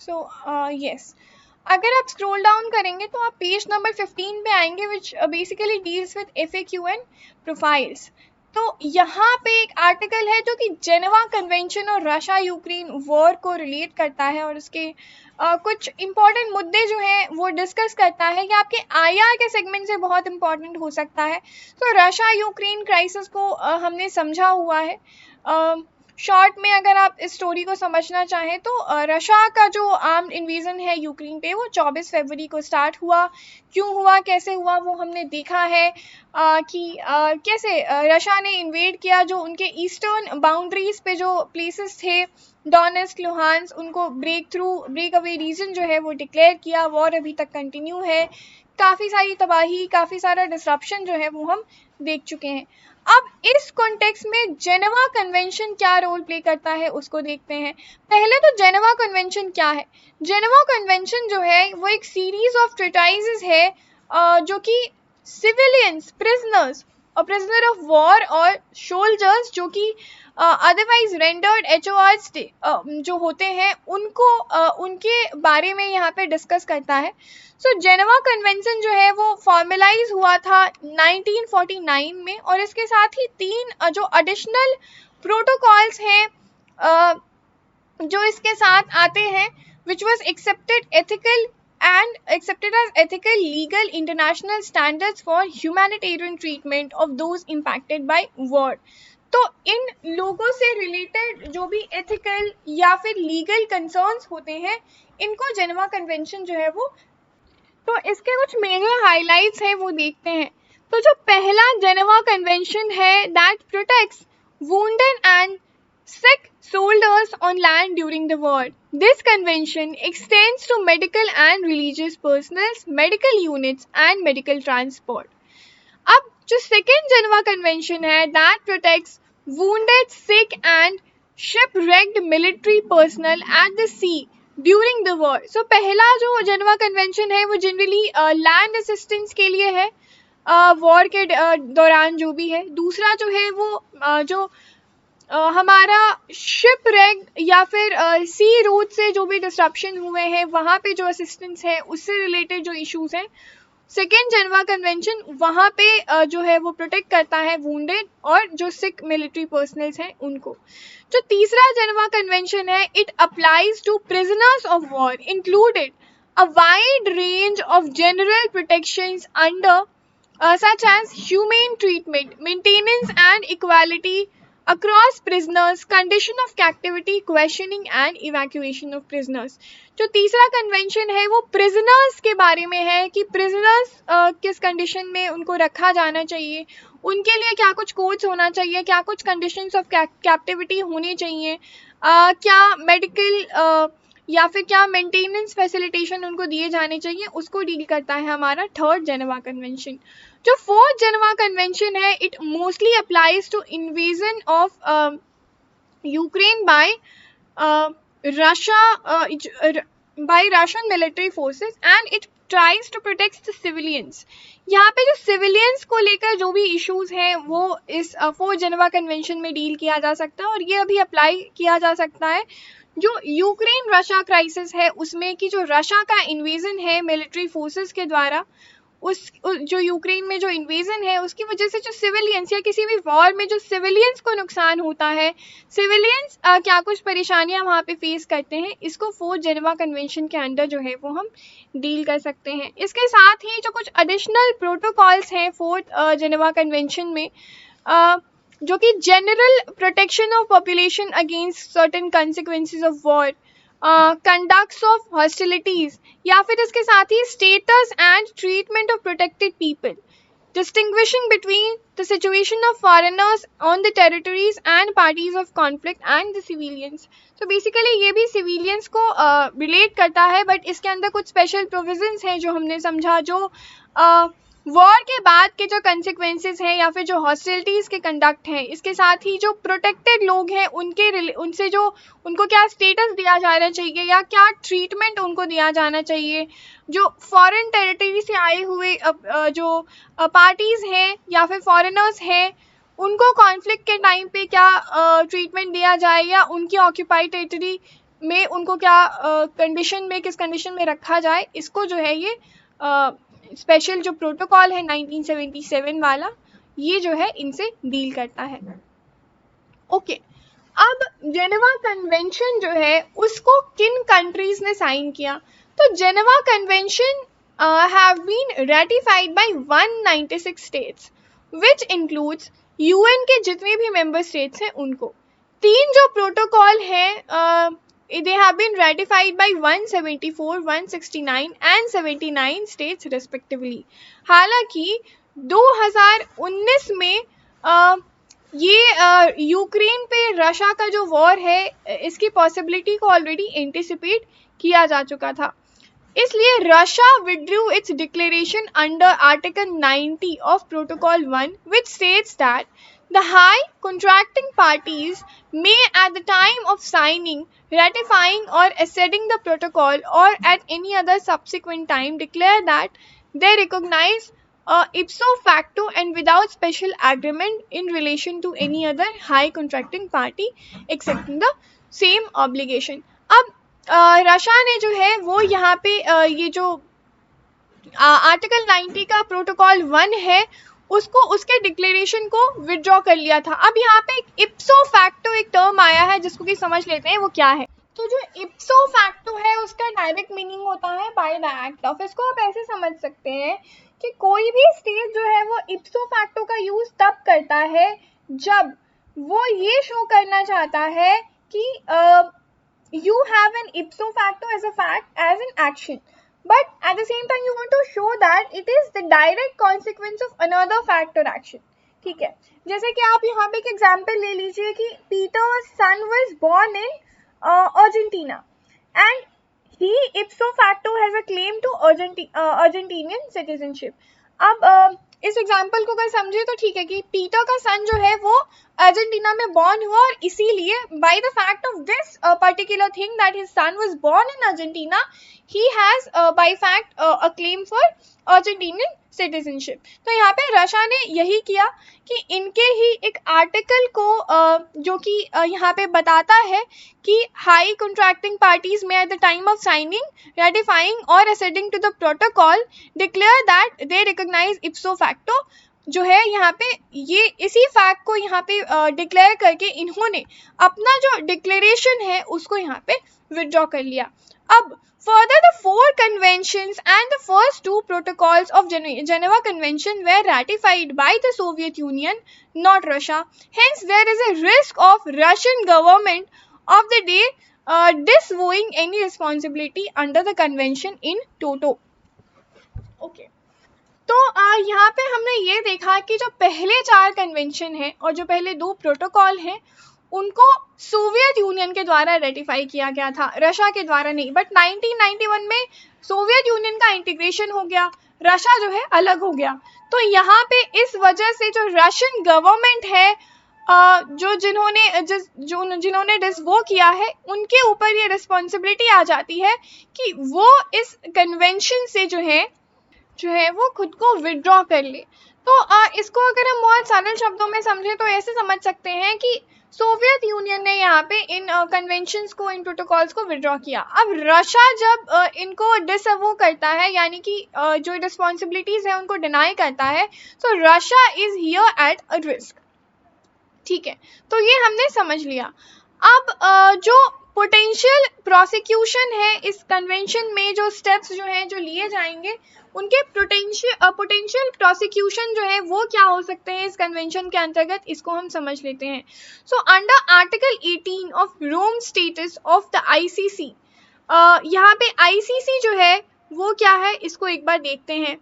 सो यस, अगर आप स्क्रॉल डाउन करेंगे तो आप पेज नंबर 15 पे आएंगे, which basically deals with FAQ and profiles. तो यहाँ पे एक आर्टिकल है जो कि जेनेवा कन्वेंशन और रशिया यूक्रेन वॉर को रिलेट करता है और उसके कुछ इम्पॉर्टेंट मुद्दे जो हैं वो डिस्कस करता है। ये आपके IR के सेगमेंट से बहुत इम्पॉर्टेंट हो सकता है। तो रशिया यूक्रेन क्राइसिस को हमने समझा हुआ है। शॉर्ट में अगर आप इस स्टोरी को समझना चाहें तो रशिया का जो आर्म्ड इन्वेजन है यूक्रेन पे वो 24 फरवरी को स्टार्ट हुआ। क्यों हुआ, कैसे हुआ, वो हमने देखा है कि कैसे रशिया ने इन्वेड किया। जो उनके ईस्टर्न बाउंड्रीज पे जो प्लेसेस थे डोनेट्स्क, लुहांस्क, उनको ब्रेक अवे रीजन जो है वो डिक्लेयर किया। वॉर अभी तक कंटिन्यू है, काफ़ी सारी तबाही, काफ़ी सारा डिसरप्शन जो है वो हम देख चुके हैं। अब इस कॉन्टेक्स्ट में जेनेवा कन्वेंशन क्या रोल प्ले करता है उसको देखते हैं। पहले तो जेनेवा कन्वेंशन क्या है। जेनेवा कन्वेंशन जो है वो एक सीरीज ऑफ ट्रीटाइजेस है जो कि सिविलियंस, प्रिजनर्स और प्रिजनर ऑफ वॉर और सोल्जर्स जो कि अदरवाइज रेंडर्ड HORs जो होते हैं उनको उनके बारे में यहाँ पे डिस्कस करता है। सो जेनेवा कन्वेंशन जो है वो फॉर्मलाइज हुआ था 1949 में, और इसके साथ ही 3 जो एडिशनल प्रोटोकॉल्स हैं जो इसके साथ आते हैं, which was accepted as ethical, legal, international standards for humanitarian treatment of those impacted by war। तो इन लोगों से रिलेटेड जो भी एथिकल या फिर लीगल कंसर्न्स होते हैं इनको जेनेवा कन्वेंशन जो है वो, तो इसके कुछ मेजर हाइलाइट्स हैं वो देखते हैं। तो जो पहला जेनेवा कन्वेंशन है that protects wounded and sick soldiers on land during the war. This convention extends to medical and religious personnel, medical units and medical transport. अब जो सेकेंड जेनेवा कन्वेंशन है that protects wounded, sick and shipwrecked military personnel at the sea during the war. So पहला जो जेनेवा कन्वेंशन है वो जनरली लैंड असिस्टेंस के लिए है वॉर के दौरान जो भी है। दूसरा जो है वो जो हमारा शिप रेग या फिर सी रूट से जो भी डिस्ट्रप्शन हुए हैं वहाँ पे जो असिस्टेंस है उससे रिलेटेड जो इश्यूज हैं, सेकेंड जेनेवा कन्वेंशन वहाँ पे जो है वो प्रोटेक्ट करता है वुंडेड और जो सिक मिलिट्री पर्सनल्स हैं उनको। जो तीसरा जेनेवा कन्वेंशन है it applies to prisoners of war included a wide range of general protections under such as humane treatment, maintenance and equality across prisoners, condition of captivity, questioning and evacuation of prisoners। जो तीसरा कन्वेंशन है वो प्रिजनर्स के बारे में है कि प्रिजनर्स किस कंडीशन में उनको रखा जाना चाहिए, उनके लिए क्या कुछ कोड्स होना चाहिए, क्या कुछ कंडीशंस ऑफ कैप्टिविटी होनी चाहिए, क्या मेडिकल या फिर क्या मेंटेनेंस फैसिलिटेशन उनको दिए जाने चाहिए, उसको डील करता है हमारा थर्ड जेनेवा कन्वेंशन। जो फोर्थ जेनेवा कन्वेंशन है, it mostly applies to invasion of Ukraine by Russian military forces and it tries to protect the civilians। यहाँ पे जो सिविलियंस को लेकर जो भी इश्यूज हैं वो इस फोर्थ जेनेवा कन्वेंशन में डील किया जा सकता है, और ये अभी अप्लाई किया जा सकता है जो यूक्रेन रशिया क्राइसिस है उसमें, कि जो रशिया का इन्वेजन है मिलिट्री फोर्सेस के द्वारा, जो यूक्रेन में जो इन्वेजन है उसकी वजह से जो सिविलियंस या किसी भी वॉर में जो सिविलियंस को नुकसान होता है, सिविलियंस क्या कुछ परेशानियां वहाँ पे फेस करते हैं, इसको फोर्थ जेनेवा कन्वेंशन के अंडर जो है वो हम डील कर सकते हैं। इसके साथ ही जो कुछ एडिशनल प्रोटोकॉल्स हैं फोर्थ जेनेवा कन्वेंशन में, जो कि general protection of population against certain consequences of war, conducts of hostilities, या फिर इसके साथ ही status and treatment of protected people, distinguishing between the situation of foreigners on the territories and parties of conflict and the civilians। So basically ये भी civilians को relate करता है, but इसके अंदर कुछ special provisions हैं जो हमने समझा, जो वॉर के बाद के जो कंसिक्वेंसेस हैं या फिर जो हॉस्टिलिटीज के कंडक्ट हैं, इसके साथ ही जो प्रोटेक्टेड लोग हैं उनसे जो उनको क्या स्टेटस दिया जाना चाहिए या क्या ट्रीटमेंट उनको दिया जाना चाहिए, जो फॉरेन टेरिटरी से आए हुए जो पार्टीज हैं या फिर फॉरेनर्स हैं उनको कॉन्फ्लिक्ट के टाइम पे क्या ट्रीटमेंट दिया जाए, या उनकी ऑक्यूपाइड टेरिटरी में उनको क्या कंडीशन में, किस कंडीशन में रखा जाए, इसको जो है ये स्पेशल जो प्रोटोकॉल है 1977 वाला, ये जो है इनसे डील करता है। ओके, अब जेनेवा कन्वेंशन जो है उसको किन कंट्रीज ने साइन किया? तो Geneva convention have been ratified by 196 states which includes UN के जितने भी मेंबर स्टेट्स हैं उनको। तीन जो प्रोटोकॉल हैं they have been ratified by 174, 169 and 79 states respectively। हालांकि 2019 में ये यूक्रेन पे रशिया का जो वॉर है इसकी पॉसिबिलिटी को ऑलरेडी एंटिसिपेट किया जा चुका था, इसलिए Russia withdrew its declaration under Article 90 of Protocol 1 which states that the high contracting parties may at the time of signing, ratifying or acceding the protocol or at any other subsequent time declare that they recognize ipso facto and without special agreement in relation to any other high contracting party accepting the same obligation। अब रशिया ने जो है वो यहाँ पे ये जो आर्टिकल 90 का प्रोटोकॉल 1 है उसको, उसके डिक्लेरेशन को विड्रॉ कर लिया था। अब यहाँ पे एक इप्सो फैक्टो एक टर्म आया है जिसको कि समझ लेते हैं वो क्या है। तो जो इप्सो फैक्टो है उसका डायरेक्ट मीनिंग होता है बाय द एक्ट ऑफ। इसको आप ऐसे समझ सकते हैं कि कोई भी स्टेट जो है वो इप्सो फैक्टो का यूज तब करता है जब वो ये शो करना चाहता है कि you have an ipso facto as a fact as an action, but at the same time you want to show that it is the direct consequence of another fact or action। ठीक है, जैसे कि आप यहाँ पे एक एग्जाम्पल ले लीजिए कि Peterson was born in Argentina and he ipso facto has a claim to Argentinian citizenship। अब इस एग्जाम्पल को अगर समझे तो ठीक है कि पीटर का सन जो है वो अर्जेंटीना में बॉर्न हुआ और इसीलिए by the fact of this particular thing that his son was born in Argentina he has by fact a claim for Argentinian citizenship. तो यहाँ पे रशिया ने यही किया कि इनके ही एक आर्टिकल को जो कि यहाँ पे बताता है कि हाई कॉन्ट्रैक्टिंग पार्टीज में at the time of signing, ratifying और acceding to the protocol declare that they recognise ipso facto, जो है यहाँ पे ये इसी फैक्ट को यहाँ पे डिक्लेयर करके इन्होंने अपना जो डिक्लेरेशन है उसको यहाँ पे विड्रॉ कर लिया। अब further the four conventions and the first two protocols of Geneva Convention were ratified by the Soviet Union, not Russia. Hence there is a risk of Russian government of the day disavowing any responsibility under the convention in toto। Okay, तो यहाँ पे हमने ये देखा कि जो पहले 4 कन्वेंशन हैं और जो पहले 2 प्रोटोकॉल हैं उनको सोवियत यूनियन के द्वारा रेटिफाई किया गया था, रशिया के द्वारा नहीं। बट 1991 में सोवियत यूनियन का इंटीग्रेशन हो गया, रशिया जो है अलग हो गया। तो यहाँ पे इस वजह से जो रशियन गवर्नमेंट है जिन्होंने वो किया है, उनके ऊपर ये रिस्पॉन्सिबिलिटी आ जाती है कि वो इस कन्वेंशन से जो है वो खुद को विड्रॉ कर ले। तो इसको अगर हम बहुत सरल शब्दों में समझें तो ऐसे समझ सकते हैं कि सोवियत यूनियन ने यहाँ पे इन कन्वेंशंस को, इन प्रोटोकॉल्स को विड्रॉ किया। अब रशिया जब इनको डिसअवो करता है, यानी कि जो रिस्पॉन्सिबिलिटीज है उनको डिनाई करता है, तो Russia is here at a risk. ठीक है, तो ये हमने समझ लिया। अब जो पोटेंशियल प्रोसिक्यूशन है इस कन्वेंशन में, जो स्टेप्स जो हैं जो लिए जाएंगे, उनके पोटेंशियल प्रोसिक्यूशन जो है वो क्या हो सकते हैं इस कन्वेंशन के अंतर्गत, इसको हम समझ लेते हैं। So under article 18 of Rome status of the ICC, यहाँ पे आईसीसी जो है वो क्या है, इसको एक बार देखते हैं।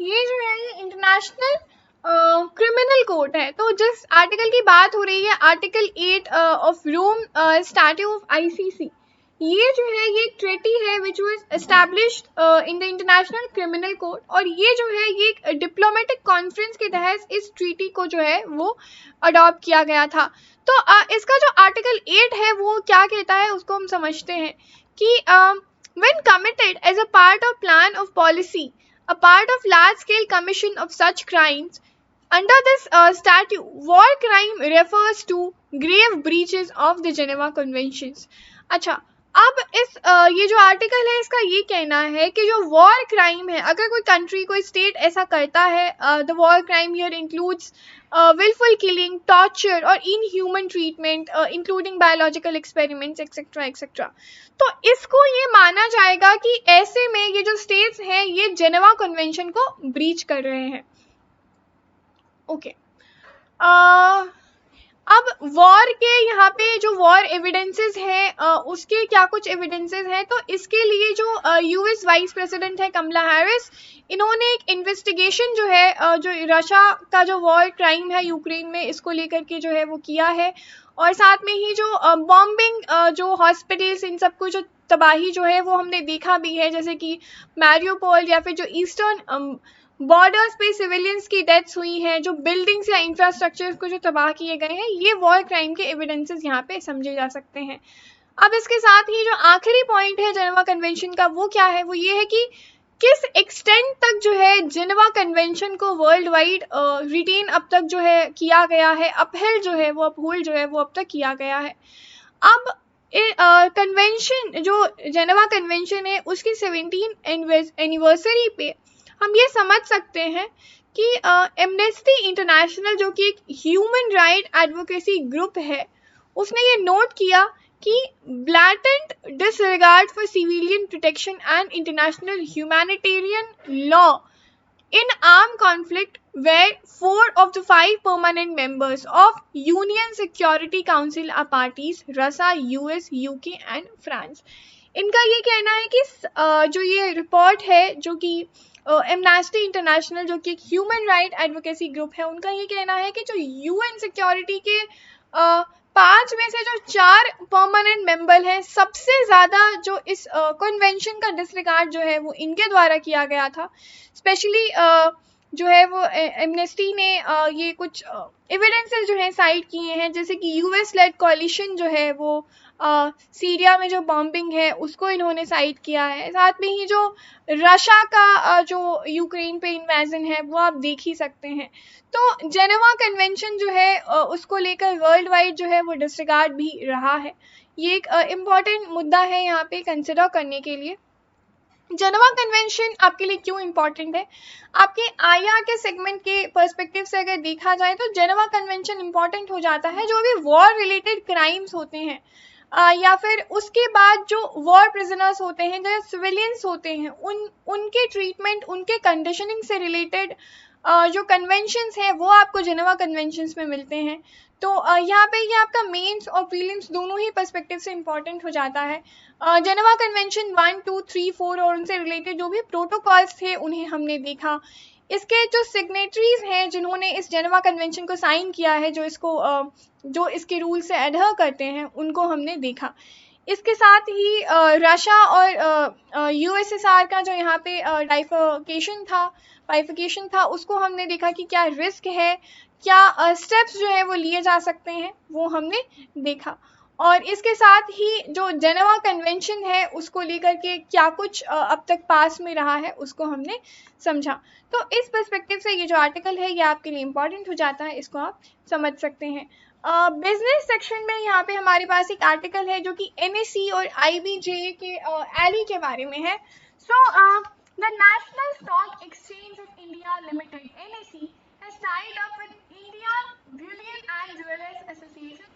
ये जो है ये इंटरनेशनल क्रिमिनल कोर्ट है। तो जिस आर्टिकल की बात हो रही है, article 8 of Rome statute of ICC, ये जो है ये एक ट्रीटी है which was established in the international criminal court, और ये जो है ये एक डिप्लोमेटिक कॉन्फ्रेंस के तहत इस ट्रीटी को जो है वो अडॉप्ट किया गया था। तो इसका जो आर्टिकल 8 है वो क्या कहता है उसको हम समझते हैं कि when committed as a part of plan of policy, a part of large-scale commission of such crimes, under this statute, war crime refers to grave breaches of the Geneva Conventions. अच्छा, अब इस ये जो आर्टिकल है इसका ये कहना है कि जो वॉर क्राइम है, अगर कोई कंट्री, कोई स्टेट ऐसा करता है, the war crime here includes willful killing, torture और inhuman treatment, including biological experiments, etc. etc. तो इसको ये माना जाएगा कि ऐसे में ये जो स्टेट्स हैं ये जेनेवा कन्वेंशन को ब्रीच कर रहे हैं। ओके, अब वॉर के यहाँ पे जो वॉर एविडेंसेस हैं उसके क्या कुछ एविडेंसेस हैं। तो इसके लिए जो यूएस वाइस प्रेसिडेंट है कमला हैरिस, इन्होंने एक इन्वेस्टिगेशन जो है जो रशिया का जो वॉर क्राइम है यूक्रेन में, इसको लेकर के जो है वो किया है। और साथ में ही जो बॉम्बिंग, जो हॉस्पिटल्स, इन सबको जो तबाही जो है वो हमने देखा भी है, जैसे कि मैरियोपोल या फिर जो ईस्टर्न बॉर्डर्स पे सिविलियंस की डेथ्स हुई हैं, जो बिल्डिंग्स या इंफ्रास्ट्रक्चर को जो तबाह किए गए हैं, ये वॉर क्राइम के एविडेंसेस यहाँ पे समझे जा सकते हैं। अब इसके साथ ही जो आखिरी पॉइंट है जेनेवा कन्वेंशन का वो क्या है, वो ये है कि किस एक्सटेंट तक जो है जेनेवा कन्वेंशन को वर्ल्ड वाइड रिटेन अब तक जो है किया गया है, अपहोल्ड जो है वो अब तक किया गया है। अब कन्वेंशन जो जेनेवा कन्वेंशन है उसकी 17th एनिवर्सरी पे हम ये समझ सकते हैं कि एमनेस्टी इंटरनेशनल, जो कि एक ह्यूमन राइट एडवोकेसी ग्रुप है, उसने ये नोट किया कि blatant disregard for civilian protection and international humanitarian law in armed conflict where 4 of the 5 permanent members of Union Security Council are parties, Russia, US, UK and France. इनका ये कहना है कि जो ये रिपोर्ट है, जो कि एमनेस्टी इंटरनेशनल, जो कि एक ह्यूमन राइट एडवोकेसी ग्रुप है, उनका ये कहना है कि जो यूएन सिक्योरिटी के 5 में से जो 4 परमानेंट मेंबर हैं, सबसे ज़्यादा जो इस कन्वेंशन का डिसरिगार्ड जो है वो इनके द्वारा किया गया था। स्पेशली जो है वो एमनेस्टी ने ये कुछ एविडेंसेस जो हैं साइट किए हैं, जैसे कि यूएस लेड कोalition जो है वो सीरिया में जो बॉम्बिंग है उसको इन्होंने साइट किया है। साथ में ही जो रशिया का जो यूक्रेन पे इन्वेजन है वो आप देख ही सकते हैं। तो जेनेवा कन्वेंशन जो है उसको लेकर वर्ल्ड वाइड जो है वो डिसरिगार्ड भी रहा है। ये एक इम्पॉर्टेंट मुद्दा है यहाँ पे कंसिडर करने के लिए। जेनेवा कन्वेंशन आपके लिए क्यों इम्पॉर्टेंट है? आपके आईआर के सेगमेंट के पर्सपेक्टिव से अगर देखा जाए तो जेनेवा कन्वेंशन इम्पॉर्टेंट हो जाता है जो भी वॉर रिलेटेड क्राइम्स होते हैं या फिर उसके बाद जो वॉर प्रिजनर्स होते हैं, जो सिविलियंस होते हैं, उनके ट्रीटमेंट, उनके कंडीशनिंग से रिलेटेड जो कन्वेंशंस हैं वो आपको जेनेवा कन्वेंशंस में मिलते हैं। तो यहाँ पे ये आपका मेंस और प्रीलिम्स दोनों ही पर्सपेक्टिव से इम्पॉर्टेंट हो जाता है। जेनेवा कन्वेंशन 1, 2, 3, 4 और उनसे रिलेटेड जो भी प्रोटोकॉल्स थे उन्हें हमने देखा। इसके जो सिग्नेटरीज हैं जिन्होंने इस जेनेवा कन्वेंशन को साइन किया है, जो इसके रूल से एडहर करते हैं, उनको हमने देखा। इसके साथ ही रशिया और यूएसएसआर का जो यहाँ पे बाइफिकेशन था, उसको हमने देखा कि क्या रिस्क है, क्या स्टेप्स जो है वो लिए जा सकते हैं, वो हमने देखा। और इसके साथ ही जो जेनेवा कन्वेंशन है उसको लेकर के क्या कुछ अब तक पास में रहा है, उसको हमने समझा। तो इस पर्सपेक्टिव से ये जो आर्टिकल है ये आपके लिए इम्पॉर्टेंट हो जाता है, इसको आप समझ सकते हैं। बिजनेस सेक्शन में यहाँ पे हमारे पास एक आर्टिकल है जो कि एनएसई और आईबीजे के एली के बारे में है। So the national stock exchange of India limited (NSE) has tied up with India Bullion and Jewelers Association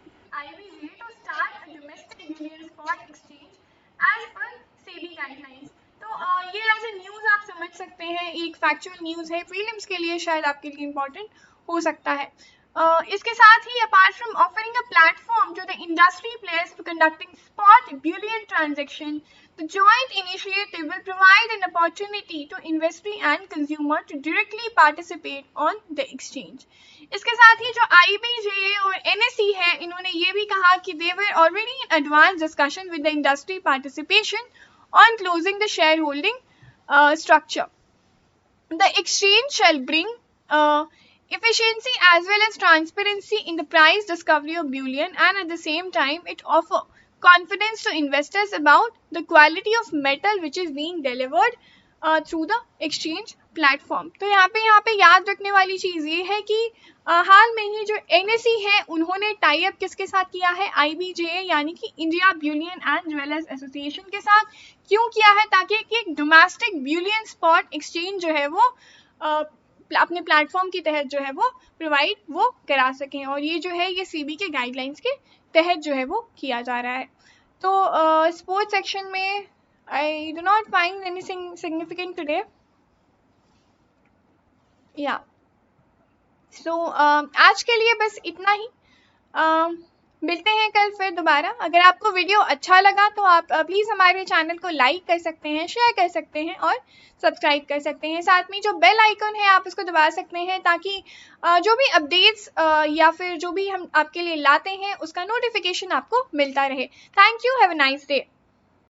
(IBJ) to start a domestic bullion spot exchange as per SEBI guidelines। तो ये एज ए न्यूज़ आप समझ सकते हैं, एक फैक्चुअल न्यूज़ है, प्रीलिम्स के लिए शायद आपके लिए इम्पोर्टेंट हो सकता है। इसके साथ ही apart from offering a platform to the industry players for conducting spot bullion transaction, the joint initiative will provide an opportunity to investor and consumer to directly participate on the exchange. इसके साथ ही जो आईबीजे और एनएसई है, इन्होंने ये भी कहा कि they were already in advance discussion with the industry participation on closing the shareholding structure. The exchange shall bring efficiency as well as transparency in the price discovery of bullion, and at the same time it offer confidence to investors about the quality of metal which is being delivered through the exchange platform। तो यहाँ पे याद रखने वाली चीज़ ये है कि हाल में ही जो एनएसई है उन्होंने टाई अप किसके साथ किया है, आईबीजे यानी कि India Boolean and jewellers association के साथ। क्यों किया है? ताकि एक डोमेस्टिक बुलियन स्पॉट एक्सचेंज जो है वो अपने प्लेटफॉर्म के तहत जो है वो प्रोवाइड वो करा सकें, और ये जो है ये सीबी के गाइडलाइंस के तहत जो है वो किया जा रहा है। तो स्पोर्ट्स सेक्शन में I do not find anything significant today. या सो आज के लिए बस इतना ही। मिलते हैं कल फिर दोबारा। अगर आपको वीडियो अच्छा लगा तो आप प्लीज़ हमारे चैनल को लाइक कर सकते हैं, शेयर कर सकते हैं और सब्सक्राइब कर सकते हैं। साथ में जो बेल आइकन है आप उसको दबा सकते हैं ताकि जो भी अपडेट्स या फिर जो भी हम आपके लिए लाते हैं उसका नोटिफिकेशन आपको मिलता रहे। Thank you, have a nice day.